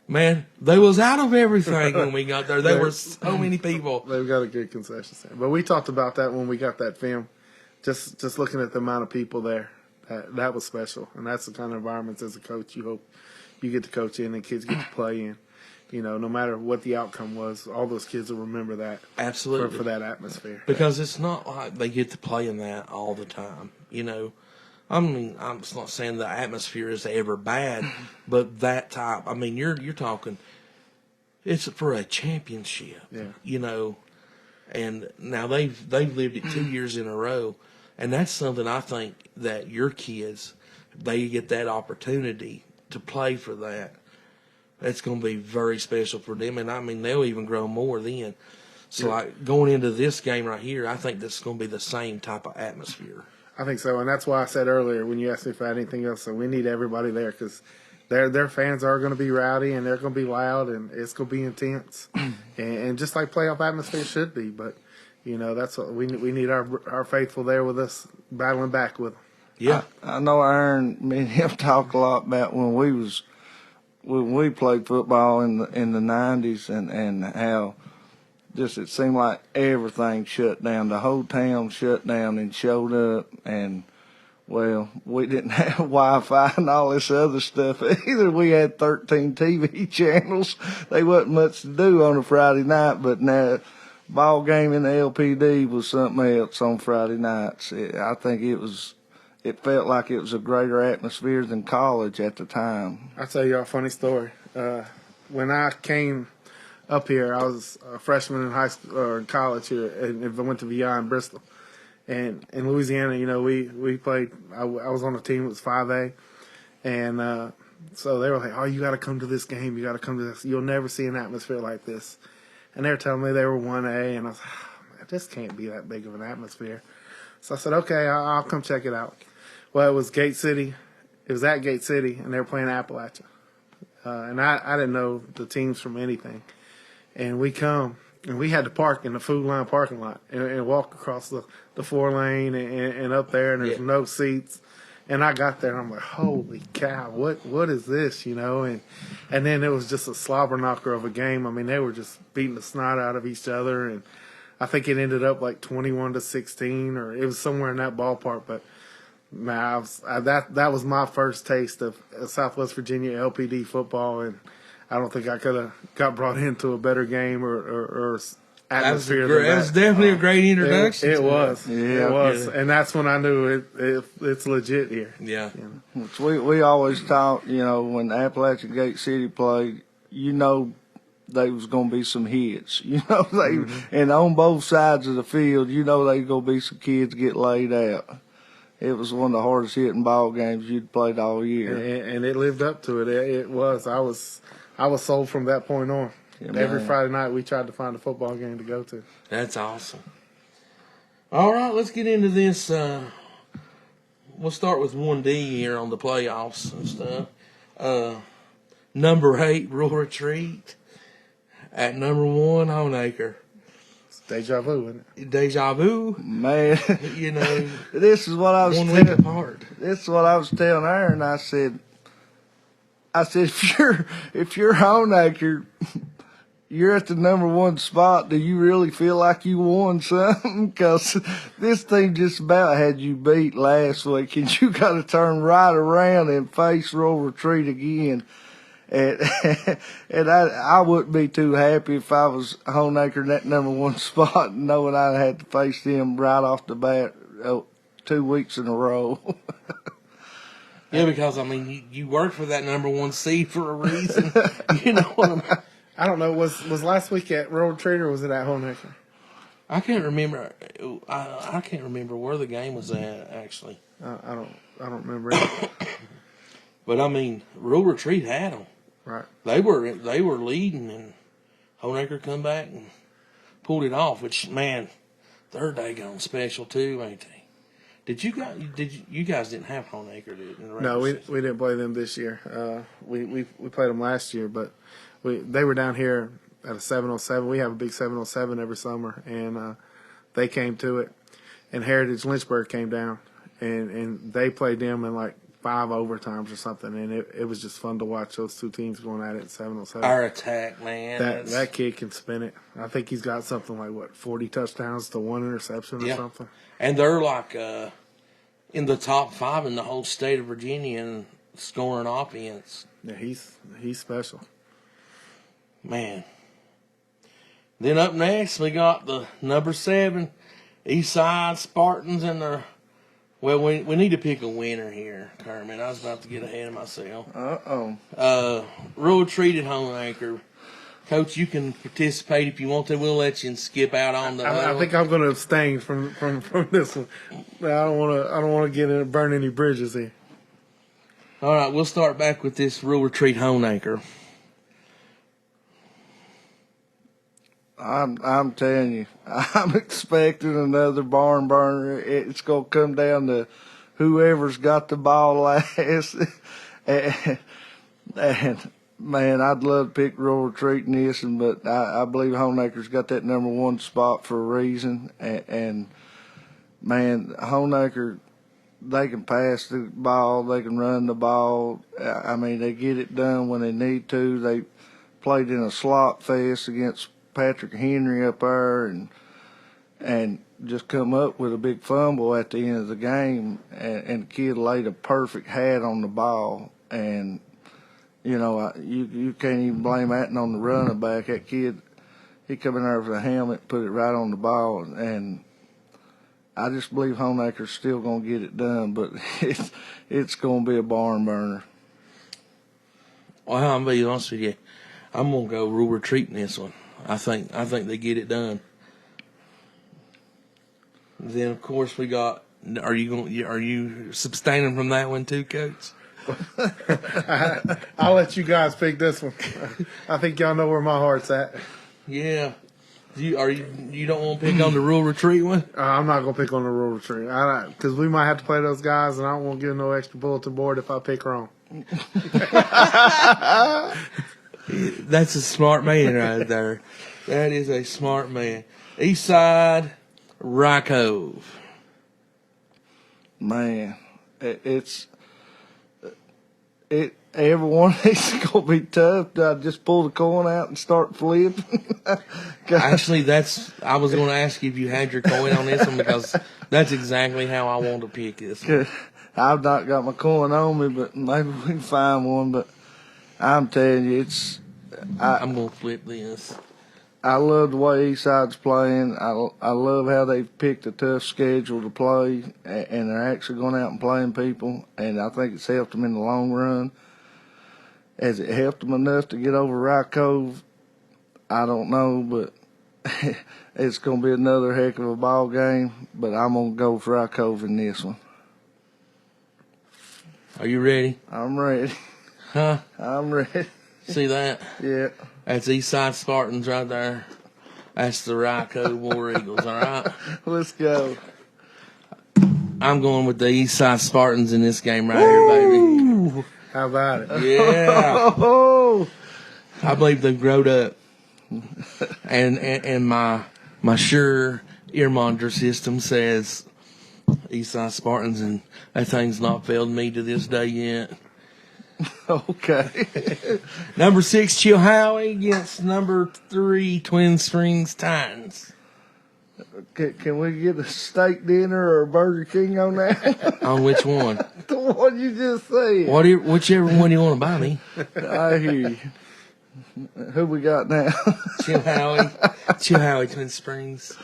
man, they was out of everything when we got there. There were so many people. They've got a good concession stand. But we talked about that when we got that film. Just looking at the amount of people there. That was special. And that's the kind of environments as a coach you hope you get to coach in and kids get to play in. You know, no matter what the outcome was, all those kids will remember that. Absolutely. For that atmosphere. Because it's not like they get to play in that all the time, you know. I mean, I'm just not saying the atmosphere is ever bad, but that type, I mean, you're talking, it's for a championship, Yeah. you know. And now they've lived it 2 years in a row, and that's something I think that your kids, they get that opportunity to play for that. That's going to be very special for them, and I mean they'll even grow more then. So like going into this game right here, I think this is going to be the same type of atmosphere. I think so, and that's why I said earlier when you asked me if I had anything else, so we need everybody there because their fans are going to be rowdy and they're going to be loud and it's going to be intense, and just like playoff atmosphere should be. But that's what we need our faithful there with us, battling back with them. Yeah, I know Aaron, me and him talk a lot about when we played football in the 90s and how just it seemed like everything shut down. The whole town shut down and showed up, and well, we didn't have Wi-Fi and all this other stuff either. We had 13 TV channels. They wasn't much to do on a Friday night, but now ball game in the LPD was something else on Friday nights. I think it felt like it was a greater atmosphere than college at the time. I'll tell you a funny story. When I came up here, I was a freshman in high school or in college here, and I went to VI in Bristol. And in Louisiana, we played. I was on a team that was 5A, and so they were like, "Oh, you got to come to this game. You got to come to this. You'll never see an atmosphere like this." And they were telling me they were 1A, and I was like, oh, man, "This can't be that big of an atmosphere." So I said, "Okay, I'll come check it out." Well, it was Gate City. It was at Gate City, and they were playing Appalachia. And I didn't know the teams from anything. And we come, and we had to park in the Food Line parking lot and walk across the 4-lane and up there, and there's no seats. And I got there, and I'm like, holy cow, what is this, And then it was just a slobber knocker of a game. I mean, they were just beating the snot out of each other, and I think it ended up like 21-16, or it was somewhere in that ballpark. But man, that was my first taste of Southwest Virginia LPD football, and I don't think I could have got brought into a better game or atmosphere. That was definitely a great introduction. It was. Yeah. It was. And that's when I knew it's legit here. Yeah. Which we always thought, when Appalachian Gate City played, they was going to be some hits. And on both sides of the field, they going to be some kids get laid out. It was one of the hardest hitting ball games you'd played all year. And it lived up to it. It was. I was sold from that point on. Yeah, every Friday night we tried to find a football game to go to. That's awesome. All right, let's get into this. We'll start with 1D here on the playoffs and stuff. Number 8, Rural Retreat. At number 1, Honaker. It's deja vu, isn't it? Deja vu. Man, this is what I was 1 week apart. This is what I was telling Aaron. I said, if you're Honaker, you're at the number 1 spot. Do you really feel like you won something? Because this team just about had you beat last week, and you got to turn right around and face Rural Retreat again. And I wouldn't be too happy if I was Honaker in that number 1 spot, knowing I had to face them right off the bat 2 weeks in a row. Yeah, because, you worked for that number 1 seed for a reason. You know what I mean? I don't know. Was last week at Rural Retreat or was it at Honaker? I can't remember. I can't remember where the game was at, actually. I don't remember it. But, Rural Retreat had them. Right. They were leading, and Honaker come back and pulled it off, which, man, they're daggone special, too, ain't they? You guys didn't have Honaker, did you? No, we didn't play them this year. We played them last year, but they were down here at a 707. We have a big 707 every summer, and they came to it. And Heritage Lynchburg came down, and they played them in like 5 overtimes or something, and it was just fun to watch those 2 teams going at it at 707. Our attack, man. That kid can spin it. I think he's got something like 40 touchdowns to 1 interception or something. And they're like in the top 5 in the whole state of Virginia in scoring offense. Yeah, he's special. Man. Then up next we got the number 7 Eastside Spartans and their. Well, we need to pick a winner here, Kermit. I was about to get ahead of myself. Uh-oh. Rural Retreat at Honaker. Coach, you can participate if you want to. We'll let you skip out on the. I think I'm going to abstain from this one. I don't want to burn any bridges here. All right, we'll start back with this Rule Retreat Homeacre. I'm telling you, I'm expecting another barn burner. It's gonna come down to whoever's got the ball last. and man, I'd love to pick Rural Retreat in this, but I believe Homeacre's got that number one spot for a reason. And man, Homeacre, they can pass the ball, they can run the ball. I mean, they get it done when they need to. They played in a slot fest against Patrick Henry up there, and just come up with a big fumble at the end of the game, and the kid laid a perfect hat on the ball. And you know, you can't even blame that on the running back. That kid, he come in there with a helmet, put it right on the ball, and I just believe Homeacre's still going to get it done, but it's going to be a barn burner. Well, I'm going to be honest with you. I'm going to go Rule Retreat in this one. I think they get it done. Then, of course, we got. Are you abstaining from that one too, Coach? I'll let you guys pick this one. I think y'all know where my heart's at. Yeah. You don't want to pick on the Rule Retreat one? I'm not gonna pick on the Rural Retreat because we might have to play those guys, and I don't want to give no extra bulletin board if I pick wrong. That's a smart man right there. That is a smart man. Eastside, Cove. Man, every one of these is going to be tough. I just pull the coin out and start flipping. Actually, I was going to ask you if you had your coin on this one, because that's exactly how I want to pick this one. I've not got my coin on me, but maybe we can find one. But I'm telling you, I'm going to flip this. I love the way Eastside's playing. I love how they've picked a tough schedule to play, and they're actually going out and playing people, and I think it's helped them in the long run. Has it helped them enough to get over Cove? I don't know, but it's going to be another heck of a ball game, but I'm going to go for Cove in this one. Are you ready? I'm ready. Huh? I'm ready. See that? Yeah. That's Eastside Spartans right there. That's the Cove War Eagles, all right? Let's go. I'm going with the Eastside Spartans in this game right here, baby. How about it? Yeah. Oh. I believe they've grown up. And my sure earmonitor system says Eastside Spartans, and that thing's not failed me to this day yet. Okay. Number 6, Chilhowie against number 3, Twin Springs Titans. Can we get a steak dinner or a Burger King on that? On which one? The one you just said. Whichever one you want to buy me. I hear you. Who we got now? Chilhowie, Twin Springs.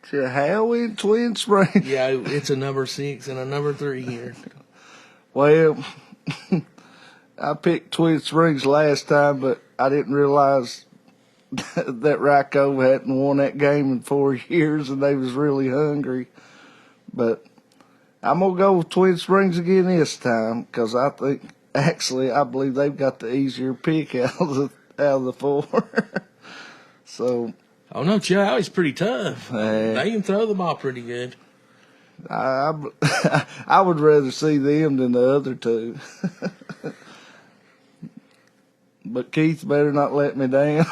Chilhowie, Twin Springs. Yeah, it's a number 6 and a number 3 here. Well, I picked Twin Springs last time, but I didn't realize that Cove hadn't won that game in 4 years, and they was really hungry. But I'm going to go with Twin Springs again this time, because I believe they've got the easier pick out of the 4. So. Oh, no, Chilhowie's pretty tough. They can throw the ball pretty good. I would rather see them than the other two. But Keith better not let me down.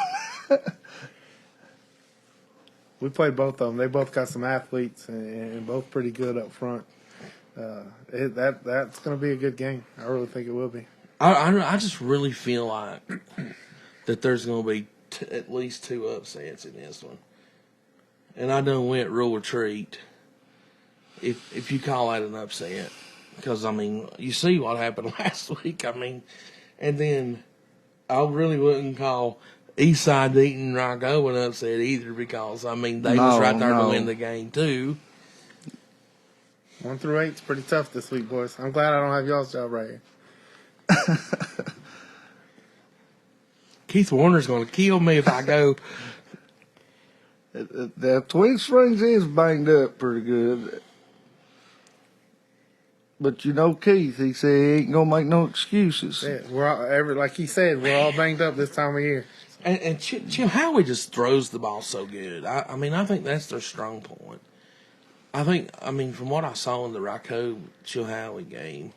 We played both of them. They both got some athletes and both pretty good up front. That's going to be a good game. I really think it will be. I just really feel like that there's going to be at least 2 upsets in this one. And I done went Rule Retreat, if you call that an upset. Because, I mean, you see what happened last week. I mean, and then I really wouldn't call Eastside beating Cove an upset either, because, I mean, they was right there to win the game, too. 1 through 8 is pretty tough this week, boys. I'm glad I don't have y'all's job right here. Keith Warner's going to kill me if I go. The Twin Springs is banged up pretty good. But you know Keith, he said he ain't going to make no excuses. Yeah, we're all, like he said, we're all banged up this time of year. And Jim Howie just throws the ball so good. I mean, I think that's their strong point. I mean, from what I saw in the Rocco Chilhowie game,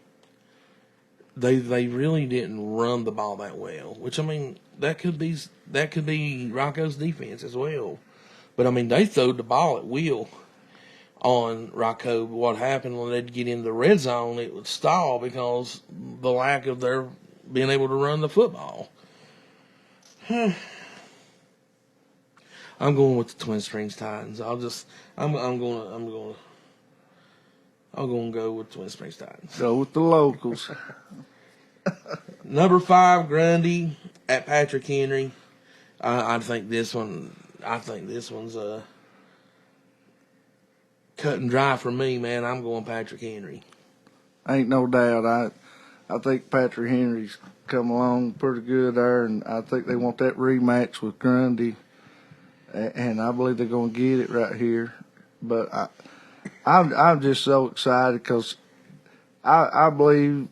they really didn't run the ball that well. Which, I mean, that could be Rocco's defense as well. But I mean, they throwed the ball at will on Rocco. What happened when they'd get in the red zone, it would stall because the lack of their being able to run the football. I'm going with the Twin Springs Titans. I'm going to go with Twin Springs Titans. Go with the locals. Number 5, Grundy at Patrick Henry. I think this one's cut and dry for me, man. I'm going Patrick Henry. Ain't no doubt. I think Patrick Henry's come along pretty good there, and I think they want that rematch with Grundy, and I believe they're going to get it right here. But I'm just so excited because I believe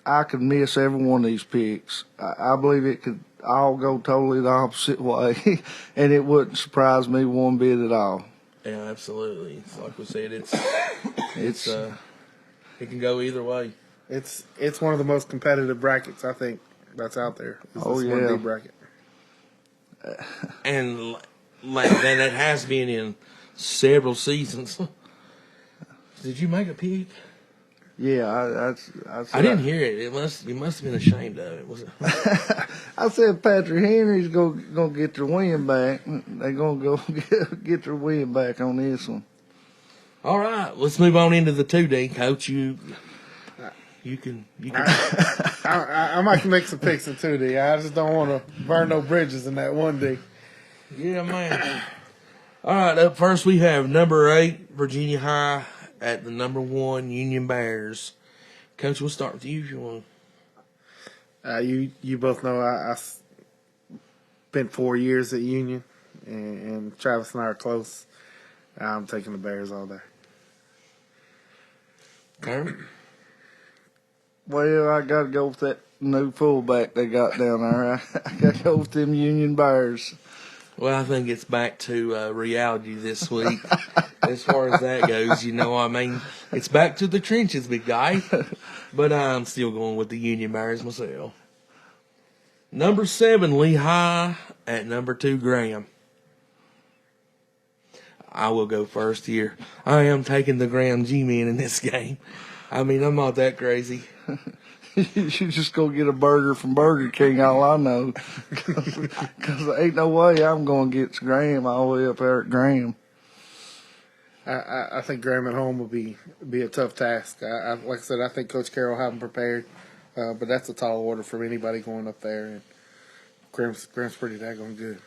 I could miss every one of these picks. I believe it could all go totally the opposite way, and it wouldn't surprise me one bit at all. Yeah, absolutely. Like we said, it can go either way. It's one of the most competitive brackets I think that's out there. This 1D bracket. And like that has been in several seasons. Did you make a pick? Yeah, I didn't hear it. You must have been ashamed of it. Was it? I said Patrick Henry's gonna get their win back. They're gonna go get their win back on this one. All right, let's move on into the 2D, Coach. You can. I might make some picks in 2D. I just don't want to burn no bridges in that 1D. Yeah, man. All right, up first we have number 8, Virginia High at the number 1, Union Bears. Coach, we'll start with you if you want. You both know I spent 4 years at Union, and Travis and I are close. I'm taking the Bears all day. Kermit? Well, I got to go with that new fullback they got down there. I got to go with them Union Bears. Well, I think it's back to reality this week as far as that goes. You know, I mean, it's back to the trenches, big guy. But I'm still going with the Union Bears myself. Number 7, Lehigh at number 2, Graham. I will go first here. I am taking the Graham G-Men in this game. I mean, I'm not that crazy. You just go get a burger from Burger King, all I know. Because there ain't no way I'm going to get Graham all the way up there at Graham. I think Graham at home will be a tough task. Like I said, I think Coach Carroll have them prepared. But that's a tall order from anybody going up there. And Graham's pretty daggone good.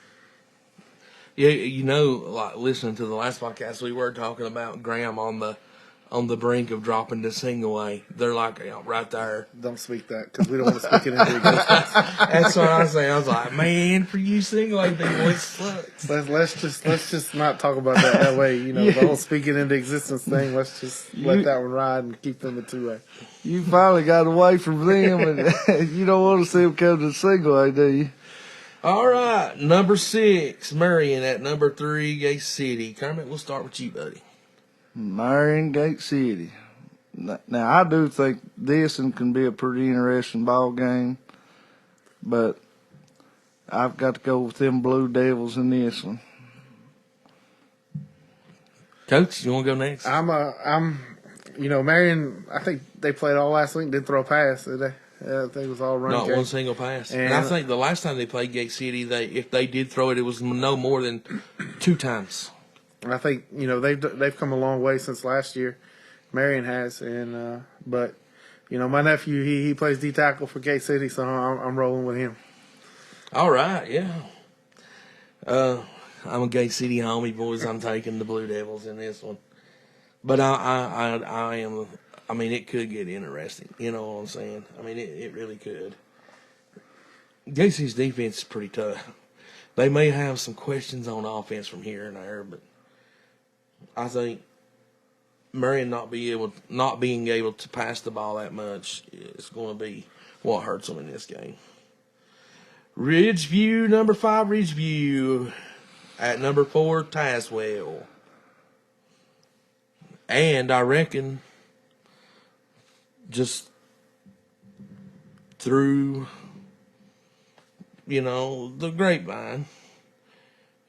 Yeah, you know, like listening to the last podcast, we were talking about Graham on the brink of dropping to single A. They're like right there. Don't speak that because we don't want to speak it into existence. That's what I was saying. I was like, man, for you single A people, it sucks. Let's just not talk about that way. You know, the whole speaking into existence thing. Let's just let that one ride and keep them at 2A. You finally got away from them, and you don't want to see them come to single A, do you? All right, number 6, Marion at number 3, Gate City. Kermit, we'll start with you, buddy. Marion, Gate City. Now, I do think this one can be a pretty interesting ball game, but I've got to go with them Blue Devils in this one. Coach, you want to go next? Marion, I think they played all last week, didn't throw a pass, did they? Yeah, I think it was all run. Not one single pass. And I think the last time they played Gate City, if they did throw it, it was no more than 2 times. I think they've come a long way since last year. Marion has, but my nephew he plays D tackle for Gate City, so I'm rolling with him. All right, yeah. I'm a Gate City homie, boys. I'm taking the Blue Devils in this one, but I am. I mean, it could get interesting. You know what I'm saying? I mean, it really could. Gacy's defense is pretty tough. They may have some questions on offense from here and there, but I think Marion not being able to pass the ball that much is going to be what hurts them in this game. Ridgeview, number 5, Ridgeview. At number 4, Tazewell. And I reckon just through, the grapevine,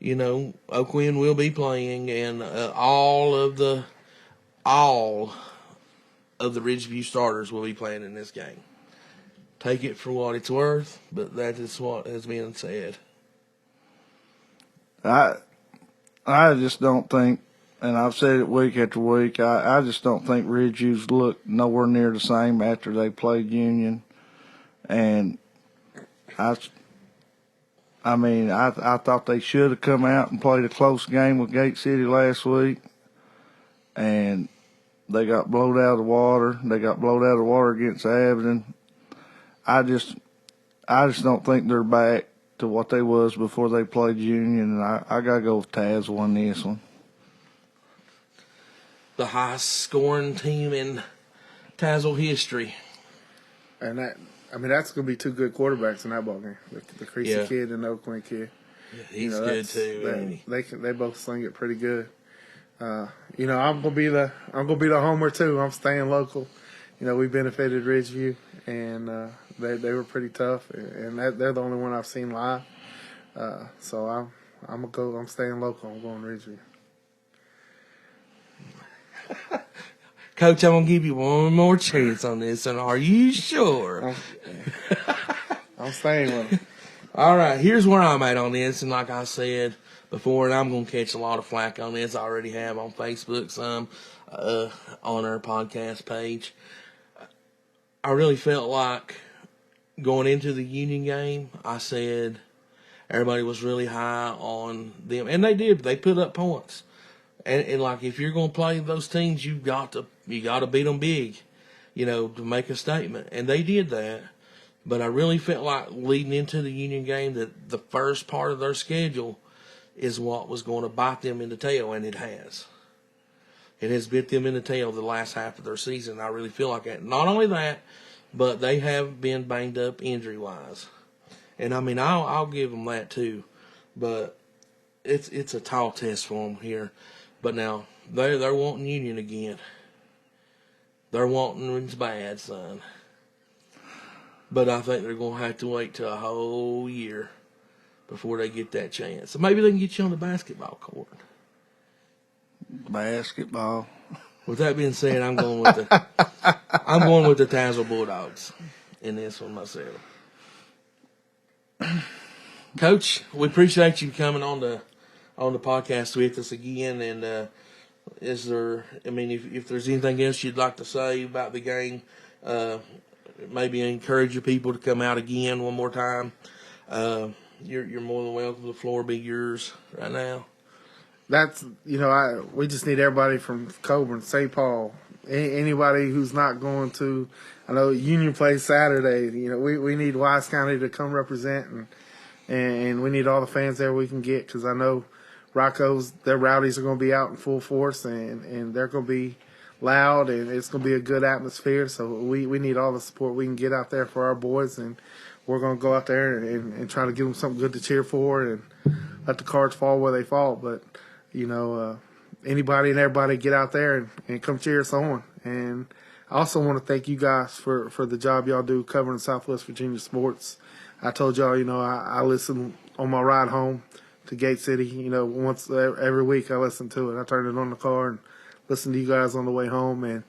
Oakwind will be playing, and all of the Ridgeview starters will be playing in this game. Take it for what it's worth, but that is what has been said. I just don't think, and I've said it week after week, I just don't think Ridgeview's looked nowhere near the same after they played Union. And I thought they should have come out and played a close game with Gate City last week. And they got blowed out of the water. They got blowed out of the water against Abilene. I just don't think they're back to what they was before they played Union, and I got to go with Taz on this one. The highest scoring team in Tazewell history. And that's going to be 2 good quarterbacks in that ball game. The Creasy kid and the Oakland kid. Yeah, he's good too. They both sling it pretty good. I'm gonna be the homer too. I'm staying local. We benefited Ridgeview, and they were pretty tough, and they're the only one I've seen live. So I'm staying local. I'm going Ridgeview. Coach, I'm gonna give you one more chance on this, and are you sure? I'm staying with them. All right, here's where I'm at on this, and like I said before, and I'm gonna catch a lot of flack on this. I already have on Facebook, some on our podcast page. I really felt like going into the Union game, I said everybody was really high on them, and they did. They put up points, and like if you're going to play those teams, you got to beat them big, to make a statement, and they did that. But I really felt like leading into the Union game that the first part of their schedule is what was going to bite them in the tail, and it has. It has bit them in the tail the last half of their season. I really feel like that. Not only that, but they have been banged up injury-wise. And, I'll give them that too. But it's a tall test for them here. But now, they're wanting Union again. They're wanting it's bad, son. But I think they're going to have to wait till a whole year before they get that chance. So maybe they can get you on the basketball court. Basketball. With that being said, I'm going with the Tazewell Bulldogs in this one myself. Coach, we appreciate you coming on the podcast with us again. And is there? If there's anything else you'd like to say about the game, maybe encourage your people to come out again one more time. You're more than welcome. The floor be yours right now. That's we just need everybody from Cove and St. Paul. Anybody who's not going to, I know Union plays Saturday. We need Wise County to come represent, and we need all the fans there we can get, because I know Rocco's, their rowdies are going to be out in full force, and they're going to be loud, and it's going to be a good atmosphere. So we need all the support we can get out there for our boys, and we're going to go out there and try to give them something good to cheer for, and let the cards fall where they fall. But anybody and everybody get out there and come cheer us on. And I also want to thank you guys for the job y'all do covering Southwest Virginia sports. I told y'all, I listen on my ride home to Gate City. Once every week I listen to it. I turn it on the car and listen to you guys on the way home.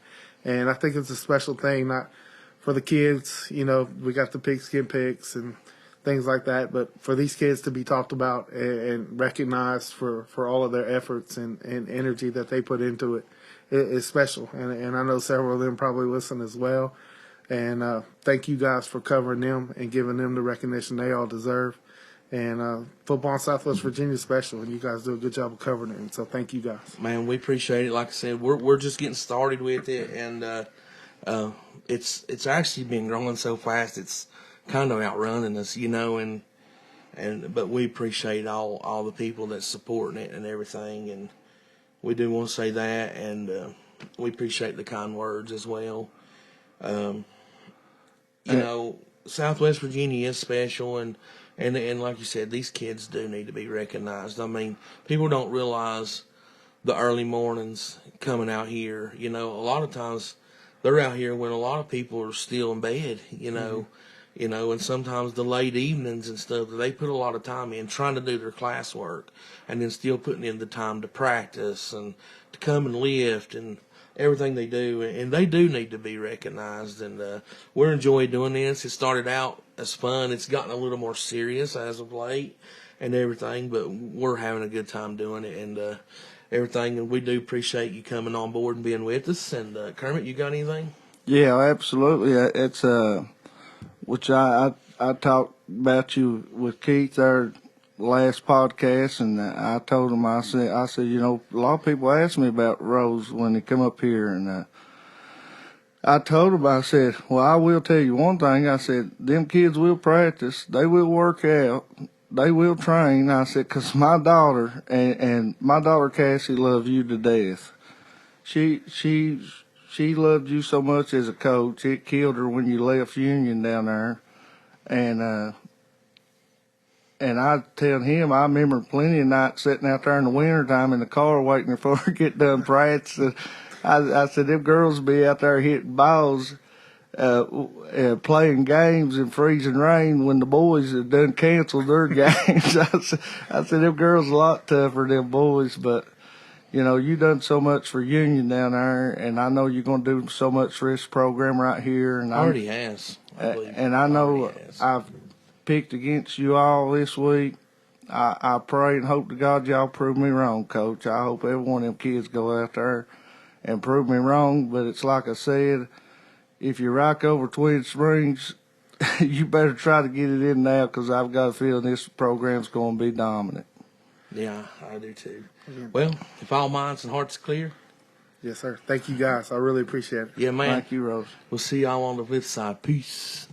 And I think it's a special thing, not for the kids. We got the pigskin picks and things like that, but for these kids to be talked about and recognized for all of their efforts and energy that they put into it is special. And I know several of them probably listen as well. And thank you guys for covering them and giving them the recognition they all deserve. And football in Southwest Virginia is special, and you guys do a good job of covering it. And so thank you guys. Man, we appreciate it. Like I said, we're just getting started with it, and it's actually been growing so fast. kind of outrunning us, but we appreciate all the people that's supporting it and everything, and we do want to say that, and we appreciate the kind words as well. Southwest Virginia is special, and like you said, these kids do need to be recognized. I mean, people don't realize the early mornings coming out here. A lot of times they're out here when a lot of people are still in bed, and sometimes the late evenings and stuff, they put a lot of time in trying to do their classwork and then still putting in the time to practice and to come and lift and everything they do. And they do need to be recognized. And we're enjoying doing this. It started out as fun. It's gotten a little more serious as of late and everything, but we're having a good time doing it and everything. And we do appreciate you coming on board and being with us. And Kermit, you got anything? Yeah, absolutely. It's which I talked about you with Keith our last podcast, and I told him, I said a lot of people ask me about Rhodes when they come up here, and I told him, I said, well, I will tell you one thing. I said, them kids will practice, they will work out, they will train. I said, 'cause my daughter and my daughter Cassie loves you to death. She loved you so much as a coach. It killed her when you left Union down there. And I tell him, I remember plenty of nights sitting out there in the wintertime in the car waiting for her to get done practice. I said, them girls be out there hitting balls, playing games in freezing rain when the boys had done canceled their games. I said, them girls a lot tougher than boys, but you done so much for Union down there, and I know you're going to do so much for this program right here. And Already has. And I know I've picked against you all this week. I pray and hope to God y'all prove me wrong, Coach. I hope every one of them kids go out there and prove me wrong. But it's like I said, if you rock over Twin Springs, you better try to get it in now, because I've got a feeling this program's going to be dominant. Yeah, I do too. Well, if all minds and hearts are clear. Yes, sir. Thank you, guys. I really appreciate it. Yeah, man. Thank you, Rose. We'll see y'all on the flip side. Peace.